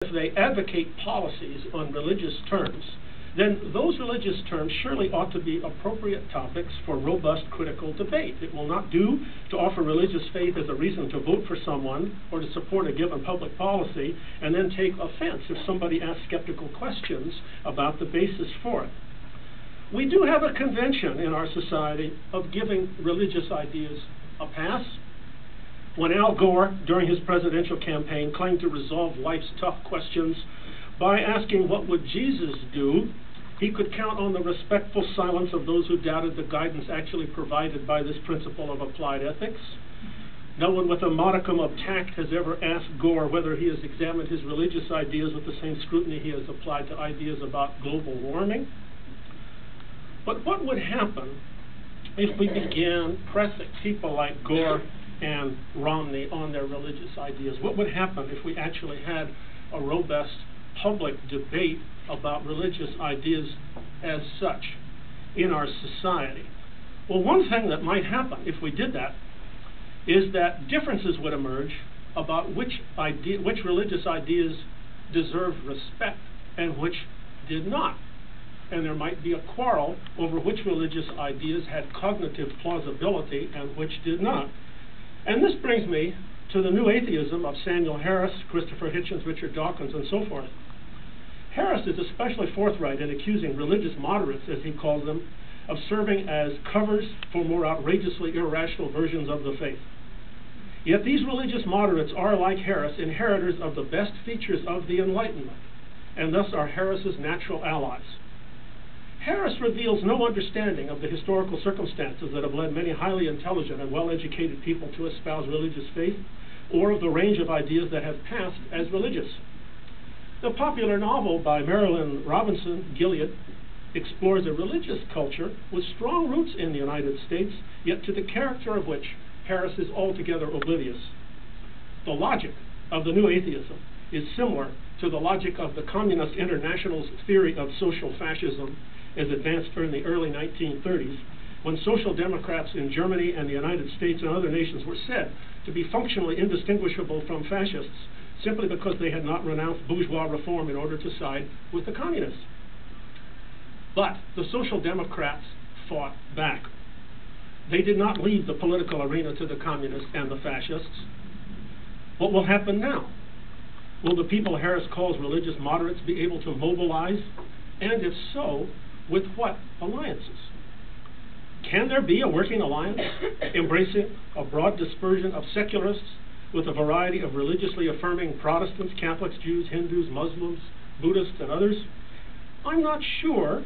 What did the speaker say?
if they advocate policies on religious terms, then those religious terms surely ought to be appropriate topics for robust critical debate. It will not do to offer religious faith as a reason to vote for someone or to support a given public policy and then take offense if somebody asks skeptical questions about the basis for it. We do have a convention in our society of giving religious ideas a pass. When Al Gore, during his presidential campaign, claimed to resolve life's tough questions by asking what would Jesus do, he could count on the respectful silence of those who doubted the guidance actually provided by this principle of applied ethics. No one with a modicum of tact has ever asked Gore whether he has examined his religious ideas with the same scrutiny he has applied to ideas about global warming. But what would happen if we began pressing people like Gore and Romney on their religious ideas? What would happen if we actually had a robust public debate about religious ideas as such in our society? Well, one thing that might happen if we did that is that differences would emerge about which religious ideas deserved respect and which did not. And there might be a quarrel over which religious ideas had cognitive plausibility and which did not. And this brings me to the new atheism of Samuel Harris, Christopher Hitchens, Richard Dawkins, and so forth. Harris is especially forthright in accusing religious moderates, as he calls them, of serving as covers for more outrageously irrational versions of the faith. Yet these religious moderates are, like Harris, inheritors of the best features of the Enlightenment, and thus are Harris's natural allies. Harris reveals no understanding of the historical circumstances that have led many highly intelligent and well-educated people to espouse religious faith, or of the range of ideas that have passed as religious. The popular novel by Marilynne Robinson, Gilead, explores a religious culture with strong roots in the United States, yet to the character of which Harris is altogether oblivious. The logic of the new atheism is similar to the logic of the Communist International's theory of social fascism as advanced during the early 1930s, when social democrats in Germany and the United States and other nations were said to be functionally indistinguishable from fascists simply because they had not renounced bourgeois reform in order to side with the communists. But the social democrats fought back. They did not leave the political arena to the communists and the fascists. What will happen now? Will the people Harris calls religious moderates be able to mobilize? And if so, with what alliances? Can there be a working alliance embracing a broad dispersion of secularists with a variety of religiously affirming Protestants, Catholics, Jews, Hindus, Muslims, Buddhists, and others? I'm not sure